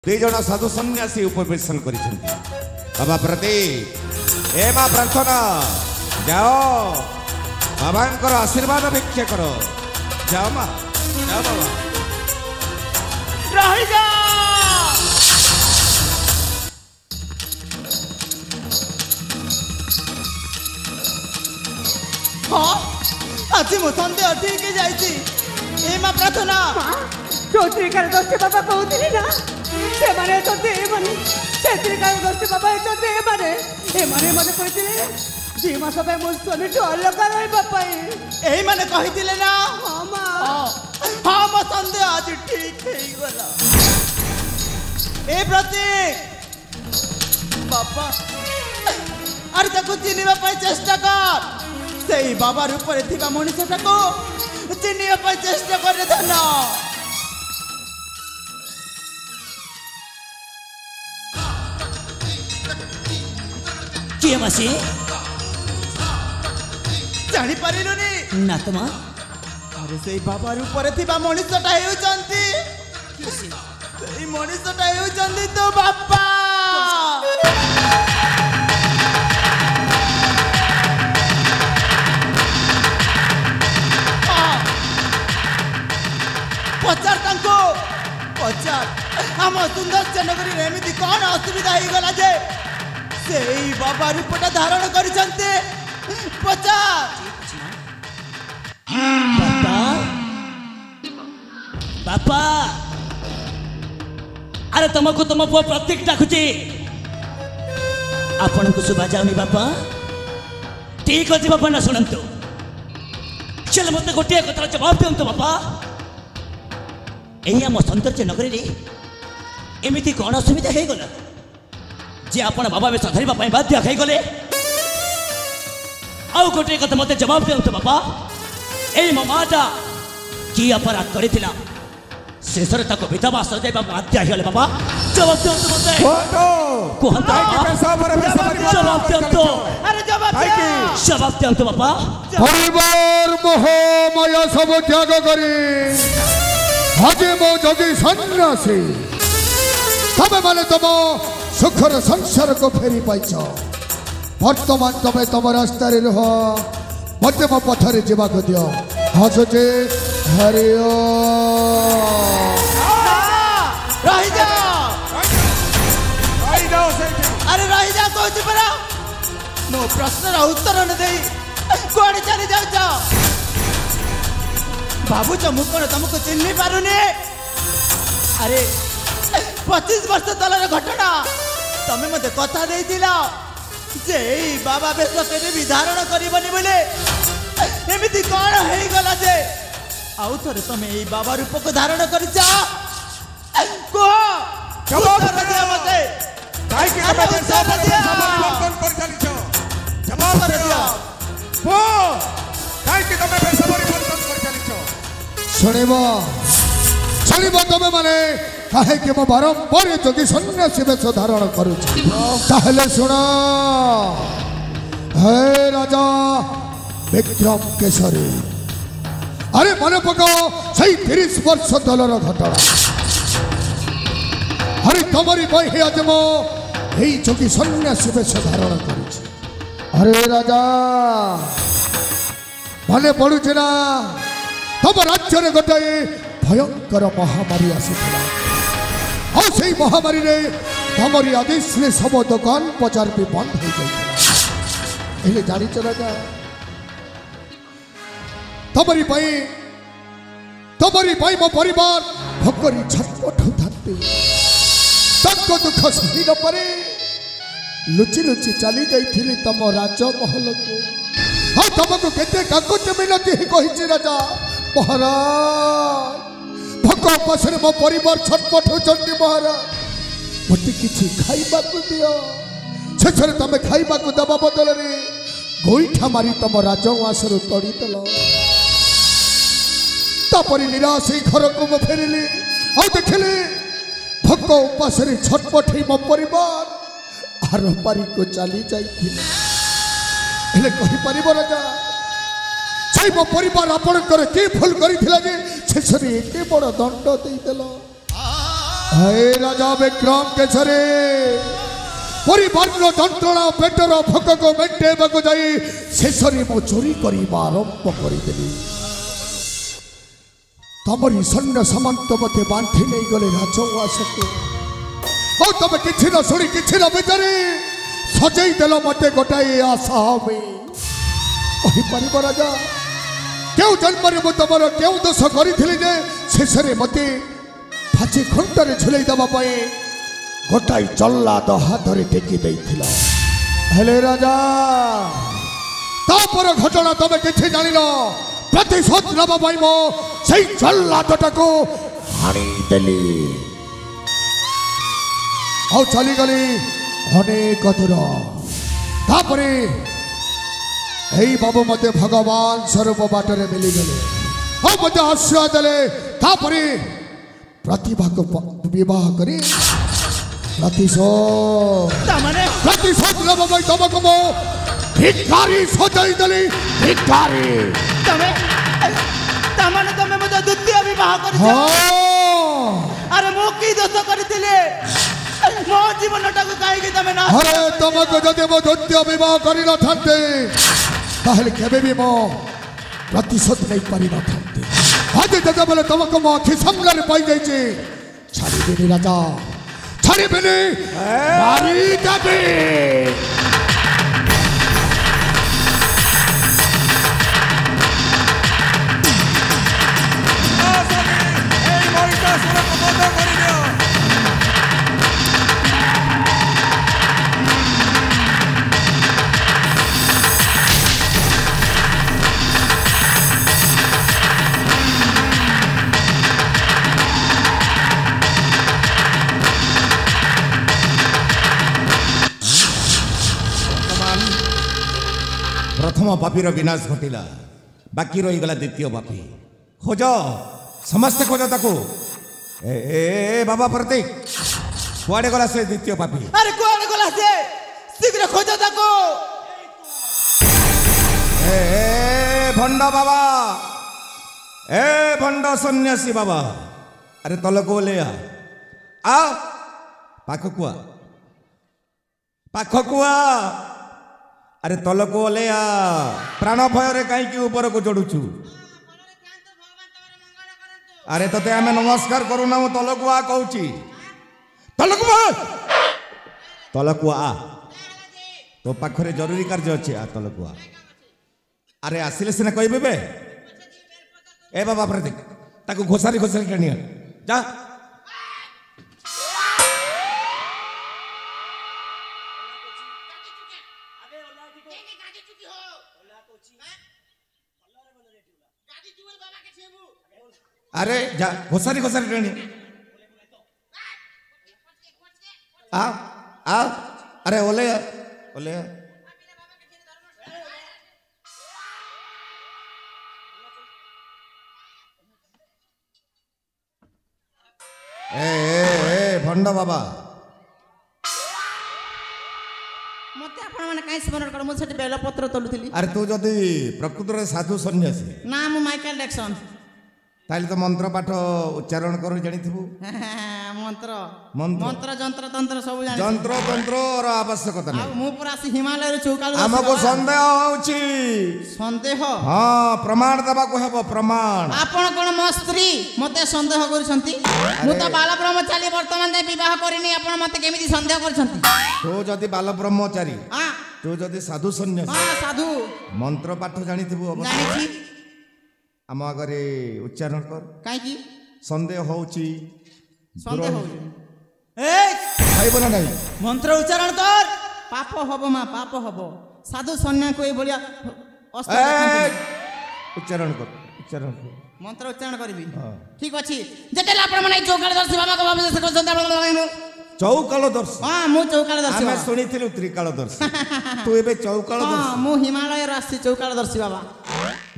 दुई जन साधु सन्यासी उपवेशन कर बाबा प्रति ए माँ प्रार्थना जाओ बाबा आशीर्वाद भिक्षा कर जाओ माँ जाओ बाबा रही जा हाँ आज मो सन्देह ठीक जाइए ए माँ प्रार्थना चौधरीकार गोष्ठी बाबा कहते ना से माने चौधरीकार गोष्ठी बाबा एमाने मत कहते जी मास मो स्वामी अलग रही यही मैंने कही ना हाँ माँ हाँ मो सन्देह आज ठीक गला ए प्रति बापा अरे ताको चिन्हवा चेष्टा कर से बाबा रूप में मनुष्यटा को चिन्हवा चेष्टा कर धन किए मासी जानी पारिलुनी ना तो मां अरे से बाबा रूप में मनुष्यटा हेउचंती से मनुष्यटा हेउचंती तो बापा पचार तांको पचार आम सुंदर जनगरी एमती कौन असुविधा हो गला जे से बाबा रूपटा धारण करिसंते पचार बापा बापा अरे तुमको तुम पुआ प्रत्येक डाकुची आपण को सुबह जाऊनी बापा ठीक अच्छे बापा ना शुणु चल मत गोटे कथार जवाब दिंतु बापा यही आम सौंदर्य नगरी एमती कौन असुविधा हो गला जे आपण बाबा बेस धरवा बाध्य गले आउ गोटे कथा मत जवाब दिंतु बापा यही मो माटा कि अपराध करथिला शेषर तक विधवा सजाइबा बाध्य गले बाबा जवाब दिंतु मते जवाब दिंतु अरे जवाब दिंतु बापा परिवार मोहमय सब त्याग करी आज मो जगी सन्यासी तबे माने तुम सुखर संसार को फेरी पाइछ वर्तमान तबे तुम रास्ता रुह मत मो पथरे जीवाक दियो हसुचे हरिओ रही जा अरे रही जा कहूँ परा मो प्रश्न उत्तर न दे कुआड़े चली जाऊ भावुच मु कौन तुमको चिन्ह पारुनी अरे 25 वर्ष तलर घटना तमें मत कथा देइतिला जे बाबा बेस केबे भी धारण करबनी बोले एमिति कौन हेई गला जे आउ थरे तमे एई बाबा रूप को धारण करिचा को जवाब दे मते काई के बाबा परिवर्तन कर चलिछो जवाब दे वो काई के तमे बेस परिवर्तन कर चलिछो शुणव तुम माने कहे कि मो बारंबार जदि सन्यासी बेश धारण करुछि ताहले सुन हे राजा विक्रम केसरी अरे मन पकाओ सही 30 वर्ष तलर घटना अरे तुमरी बही आज मो यही जदि सन्यासी बेश धारण करुछि अरे राजा मने पड़ुछि ना तुम राज्य में गोटे भयंकर महामारी आसीथिला और से महामारी रे तमरी आदेश रे सब दुकान बजार भी बंद हो जाइथिला एले जानी चला जा तमरी मो परिवार भकरी छटपट होताते तक दुख सही न परे लुचि लुचि चली जाइथिली तम राजमहल को हाँ तुमको केते काकुत मिनती ही कहिछि राजा महाराज भक पसरे मो परिवार छटपट होचंती महाराज मते किछि खाइबा को दियो छछरे तमे खाइबा को दबा बदल रे गोइठा मारी तम राजवासर तड़ी देलो तापरी निराश घर को मो फेरिली आ देखले भक पसरे छटपट ही मो परिवार आर पारी को चली जाइथिले हेले कहि परिबो राजा से मो परिवार आपणकर के भूल करिथिला जे शेषरे एते बड़ दंड देइदेलो हे राजा विक्रम केसरी परिवार যন্ত্রণা পেটর ভোকক মেটেবাকু যাই শেষরে মো চোরি করিবা আরম্ভ করিদেলি তমরি সৈন্য সামন্ত মতে বাঁধি নেই গলে রাজউয়াসকে ও তবে কিছু না শুনি কিছু না বিচারি সজাই দেল মতে গোটাই আশা হবে কহিপারিব রাজা কেউ জন্মরে মু তোমার কেউ দোষ করিଥିଲି যে শেষরে মতে ফাঁচি ঘণ্টারে ঝুলাই দেওয়া পাই গোটাই জল্লাদ হাতরে টেকি ଦେଇଥିଲା হেলে রাজা তারপর ঘটনা তবে কিছু জানিল প্রতিশোধ নেবা পাই মো সেই জল্লাদটাকে হারিদেলি ଆଉ ଚାଲିଗଲି ଅନେକ ଦୂର ତାପରେ এই বাবু মতে ভগবান স্বরূপ বাটরে মিলিগলে ଆଉ ମତେ ଆଶ୍ରୟ ଦେଲେ ତାପରେ ପ୍ରତିଭାକୁ ବିବାହ କରି ପ୍ରତିଶୋଧ ନେବା ପାଇଁ ତମକୁ ମୁଁ ଭିକାରୀ ସଜାଇ ଦେଲି ଭିକାରୀ ତମେ ମୋତେ ଦ୍ୱିତୀୟ ବିବାହ କରିଛ ଆରେ ମୁଁ କି ଦୋଷ କରିଥିଲି ମୋ ଜୀବନଟାକୁ କାହିଁକି ତମେ ନା ଆରେ ତମକୁ ଯଦି ମୁଁ ଦ୍ୱିତୀୟ ବିବାହ କରିନଥାନ୍ତି ତାହେଲେ କେବେ ବି ମୁଁ ପ୍ରତିଶୋଧ ନେଇପାରିନଥାନ୍ତି ଆଜି ଯେତେବେଳେ ତମକୁ ମୋ ଆଖି ସାମ୍ନାରେ ପାଇଯାଇଛି ଛାଡ଼ିବିନି ରାଜା ଛାଡ଼ିବିନି ମାରିଦେବି प्रथम पापीर विनाश घटिला बाकी रहीगला द्वितीय पापी खोज समस्ते खोज ताको ए बाबा प्रतीक कुआडे गला से द्वितीय पापी अरे कुआडे गला से शीघ्र खोज ताको ए भंड बाबा ए भंड सन्यासी बाबा अरे तलको ले आ पाखकुआ अरे तलको ले आ प्राण भय कहीं ऊपर को चढ़ुचु अरे तते आमे नमस्कार करूना मु तलको आ कहूची तलको आ तो पाखरे जरूरी कार्य अच्छे आ तलको आ अरे आसिले सिना कहबे बे ए बाबा प्रतीक ताको घोसारी टाणी जा अरे जा घोसारी टाणी आ अरे ओले ए भंड बाबा मते आपण माने काई स्मरण कर मु सेठी बेलपत्र तलुथिली अरे तू जदी प्रकृत रे साधु सन्यासी ना मु माइकल जैक्सन ताले तो मंत्र पाठ उच्चारण करू जानी थिबु मंत्र जंत्र तंत्र सब जानी जंत्र तंत्र और आवश्यकता नहीं मु पूरा से हिमालय रे चौकाल हमको संदेह होउची संदेह हां प्रमाण दबा को हेबो प्रमाण आपण कोन म स्त्री मते संदेह करछंती मु तो बाल ब्रह्मचारी वर्तमान जे विवाह करिनी आपण मते केमिति संदेह करछंती तो जदी बाल ब्रह्मचारी हां तो जदी साधु सन्यासी हां साधु मंत्र पाठ जानी थिबु जानी छी आम आगे उच्चारण कर कहीं संदेह होउची संदेह खाइब ना नहीं मंत्र उच्चारण कर पाप हबो मा पाप हबो साधु सन्या को भलिया उच्चारण कर मंत्र उच्चारण करबी ठीक अछि जेतेला आपण माने चौकाल दर्शी बाबा को बाबा से को चौकाल दर्शी हां मु चौकाल दर्शी हमें सुनिथिलु त्रिकाल दर्शी तू एबे चौकाल दर्शी हां मु हिमालय राशि चौकाल दर्शी बाबा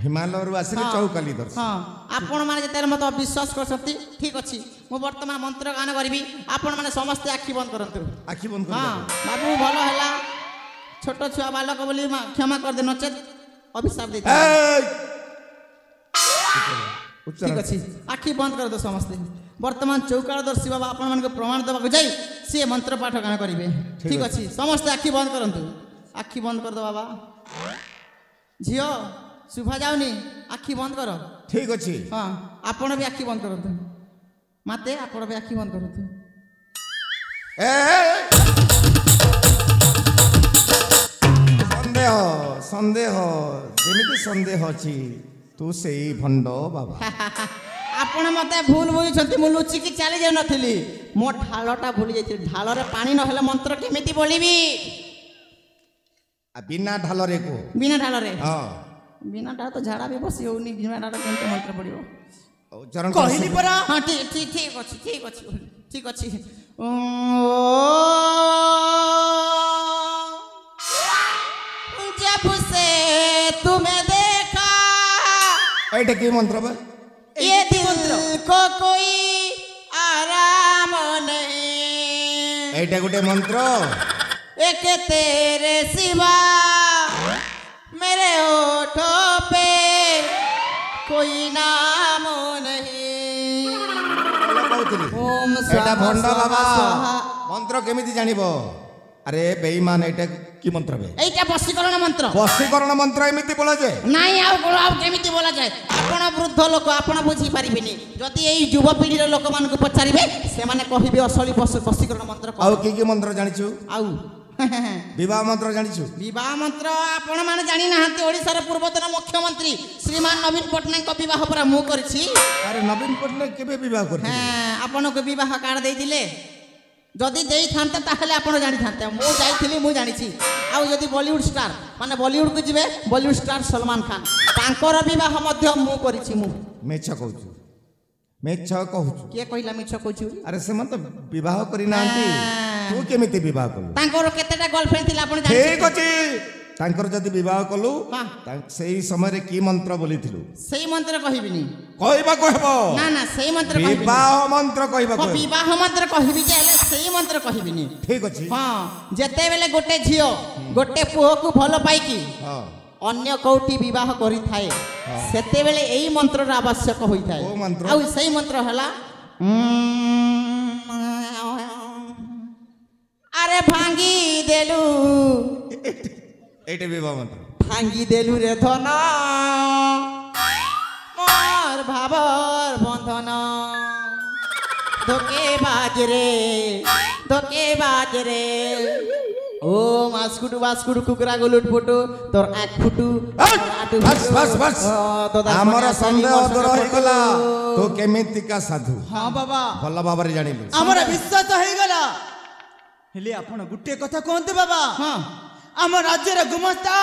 हिमालय रु आसिले चौकाली दर्शी हां आपण माने जेतेला मत विश्वास करछती ठीक अछि मु वर्तमान मंत्र गान करबी आपण माने समस्त आखि बंद करंतु आखि बंद कर हां बाबू भलो हला छोट छुआ बालक बोली क्षमा कर दे नचेत अभिशाप दे ठीक अछि आखि बंद कर दो समस्त वर्तमान चौकादर्शी बाबा आपण मान प्रमाण देवाक जाई सी मंत्र पाठ गान करेंगे ठीक अच्छे समस्त आखि बंद करंतु आखि बंद कर दो बाबा झियो शुभा जाऊनी आखि बंद कर ठीक अच्छे हाँ आपण भी आखि बंद करंतु माते आपण भी आखि बंद करंतु संदेह संदेह जेमिति संदेह अछि तू सेई भंड बाबा आपण मते भूल बुझुछंती मु लुचिकी चली जाउ नथिली मो ढालटा भूली जाइछि ढालरे पानी न हेले मंत्र केमिति बोलिबी बिना ढालरे को बिना ढालरे हां बिना ढाल तो झाड़ा भी बसी होनी बिना ढाल केमिति मंत्र पड़िबो चरण कहली परा हां ठीक अछि जब से तुम्हें देखा एटा की मंत्र बा ये दिल को कोई आराम नहीं एटा गुटे मंत्र एक तेरे सिवा मेरे होठों पे कोई नाम नहीं ओम एटा भंड बाबा स्वाहा मंत्र केमिति जानिबो अरे बेईमान एटा की मंत्र बे एटा वशीकरण मंत्र वशीकरण मंत्र एमिति बोला जाय नाई आउ केमिति बोला जाय आपण वृद्ध लोक आपण बुझी पारिबिनी जदि एई युवा पीढ़ी लोक मान को पचारिबे से माने कहिबे असली वशीकरण मंत्र आउ की मंत्र जानिछु आउ विवाह मंत्र जानिछु विवाह मंत्र आपण माने जानि नाहंती ओडिसा रे पूर्वतन मुख्यमंत्री श्रीमान नवीन पटनायक को विवाह पर मु करछि अरे नवीन पटनायक केबे विवाह करछि हां आपण को विवाह कार्ड दे दिले जदि देई थांते ताहले आपण जानि थांते मु जाइथिली मु जानिछि आ जदि बॉलीवुड स्टार माने बॉलीवुड को जिवे बॉलीवुड स्टार सलमान खान तांकर विवाह मध्य मु करिछि मु मेछ कहूछु मेछ कहूछु के कहिला मिछ कहूछु अरे से मन तो विवाह करि नांती तू केमिति विवाह कलु तांकर केतेटा गर्लफ्रेंड थिला आपण जानि ठीक अछि तांकर जदि विवाह कलु हां सेही समय रे की मंत्र बोलिथिलु सेही मंत्र कहिबिनी कहबा कहबो ना सेही मंत्र कहिबिनी विवाह मंत्र कहबा कहबो विवाह मंत्र कहिबि जे हेले सेही मंत्र कहिबिनी ठीक अछि हां जेते बेले गोटे झियो गोटे पुओ को भलो पाई की हां अन्य कौटी विवाह करि थाए सेते बेले एही मंत्र रा आवश्यक होई थाए ओ मंत्र आ सेही मंत्र हला अरे भांगी देलु एटे विवाह मंत्र भांगी देलु रे धन मोर भाबर बंधन धोके बाजरे ओ मास्कुटू कुकरा गुलुट फुटू तोर आँख फुटू बस हमर संदेह दूर होई गला तो केमिति का साधु हां बाबा भल बाबरे जानिलु हमर विश्वास होई गला हेले आपण गुटे कथा कहंते बाबा हां हमर राज्य रे गुमस्ता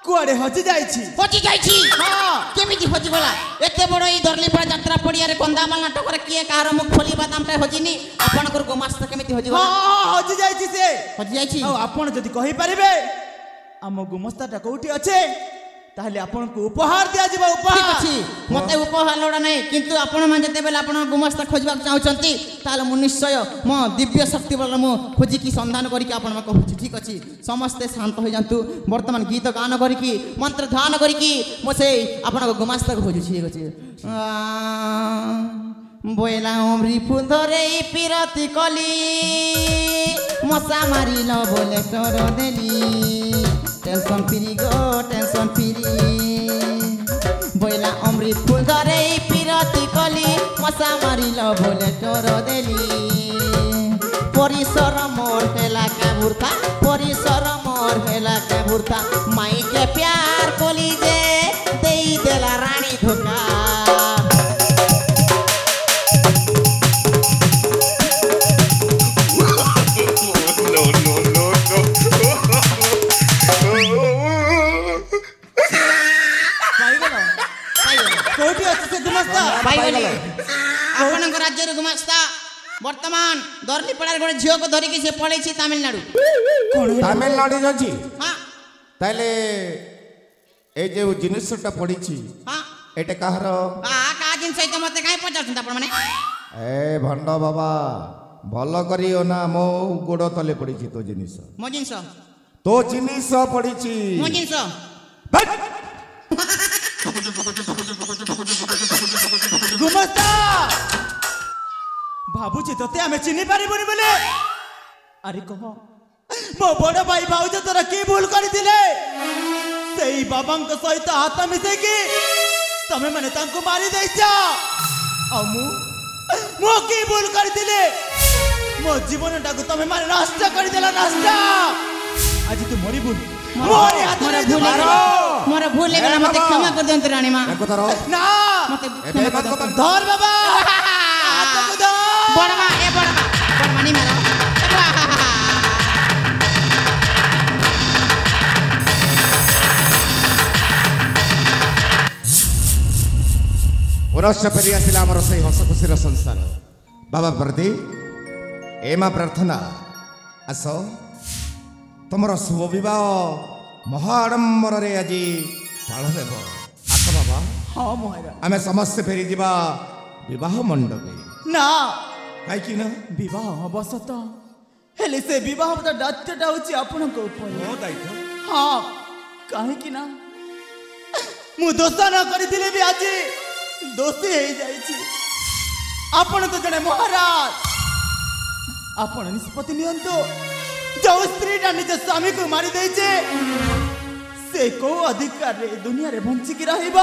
कुआडे हजि जाइछि हां केमिति हजि गला एते बड़ ई दरलीपा यात्रा पड़िया रे कंदामाल नाटक रे किए कार मुख खोली बादाम टा हजिनी आपण कर गुमस्ता केमिति हजि गला हां हजि जाइछि आ आपण जदि कहि परिबे हम गुमस्ता टा कोठी अछि ताहले आपण को उपहार दिया जिबा उपहार ठीक अछि मते उपहार लोडा नै किंतु आपण मान जते बेला आपण गुमस्ता खोजबा चाहउचंती ताले मु निश्चय म दिव्य शक्ति बल मु खोजी की संधान करी के आपण म कहउछि ठीक अछि समस्त शांत हो जांतु वर्तमान गीत गान करी की मंत्र ध्यान करी की मो से आपण को गुमस्ता को खोजु ठीक अछि बोइला उमरी फुंदरे पिरती कली मसा मारी न बोले तोर देली टेंशन फ्री गो टेंशन फ्री बोइला अमृत फूल धरे पिरती कली मसा मारिल बोले तोर देली परिसर मोर हेला के बुर्ता परिसर मोर हेला के बुर्ता माई के प्यार कोली दे देई देला रानी धोखा राज्य गुमस्ता वर्तमान दरलीपड़ा गोटे झील को धरिकी से पड़े तमिलनाडु जाची हाँ ताले ए जे जिनिसटा पड़ी हाँ एटे कहार का जिनस मत कहीं पचार आपण माने ए भंड बाबा भल करियो ना मो गोड़ तले पड़ी तो जिनिस मो जिनस तो जिनिस पड़ी मो जिनस गुमस्ता ଭାବୁଛି ତତେ ଆମେ ଚିହ୍ନି ପାରିବୁନି ବୋଲି। ଆରେ କହ ମୋ ବଡ଼ ଭାଇ ଭାଉଜ ତୋର କି ଭୁଲ କରିଥିଲେ? ସେଇ ବାବାଙ୍କ ସହିତ ହାତ ମିଶେଇକି ତମେ ମାନେ ତାଙ୍କୁ ମାରି ଦେଇଛ। ଆଉ ମୁଁ କି ଭୁଲ କରିଥିଲି? ମୋ ଜୀବନଟାକୁ ତମେ ମାନେ ନଷ୍ଟ କରିଦେଲ, ନଷ୍ଟ। ଆଜି ତୁ ମରିବୁ। ମୋର ଭୁଲ ହେଇଗଲା, ମତେ କ୍ଷମା କରିଦିଅନ୍ତୁ ରାଣୀ ମା। ନା ମତେ ଧର ବାବା, ହାତକୁ ଧର। ବଡ଼ ମା ନି ମାର। ପୁନଶ୍ଚ ଫେରି ଆସିଲା ଆମର ସେଇ ହସ ଖୁସିର ସଂସାର। ବାବା ପ୍ରତି ଏ ମା ପ୍ରାର୍ଥନା, ଆସ ତମର ଶୁଭ ବିବାହ ମହା ଆଡ଼ମ୍ବରରେ ଆଜି ପାଳନ ହେବ। ଆସ ବାବା, ହଁ ମହାରାଜ। ଆମେ ସମସ୍ତେ ଫେରିଯିବା ବିବାହ ମଣ୍ଡପେ। ନା କାହିଁକି ନା ବିବାହ ହବ ସତ, ହେଲେ ସେ ବିବାହ ଦାୟିତ୍ୱଟା ହଉଛି ଆପଣଙ୍କ ଉପରେ। ମୋ ଦାୟିତ୍ୱ? ହଁ, କାହିଁକି ନା ମୁଁ ଦୋଷ ନ କରିଥିଲେ ବି ଆଜି ଦୋଷୀ ହେଇଯାଇଛି। ଆପଣ ତ ଜଣେ ମହାରାଜ, ଆପଣ ନିଷ୍ପତ୍ତି ନିଅନ୍ତୁ। ଯୋଉ ସ୍ତ୍ରୀଟା ନିଜ ସ୍ୱାମୀକୁ ମାରି ଦେଇছে ସେ କୋଉ ଅଧିକାରରେ ଦୁନିଆରେ ବଞ୍ଚିକି ରହିବ?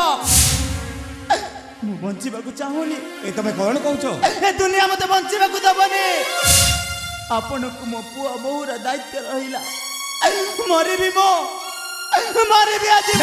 ମୁଁ ବଞ୍ଚିବାକୁ ଚାହୁଁନି। ଏ ତମେ କ'ଣ କହୁଛ? ଏ ଦୁନିଆ ମତେ ବଞ୍ଚିବାକୁ ଦବନି। ଆପଣଙ୍କୁ ମୋ ପୁଅ ବୋହୁର ଦାୟିତ୍ୱ ରହିଲା। ମରିବି ଆଜି।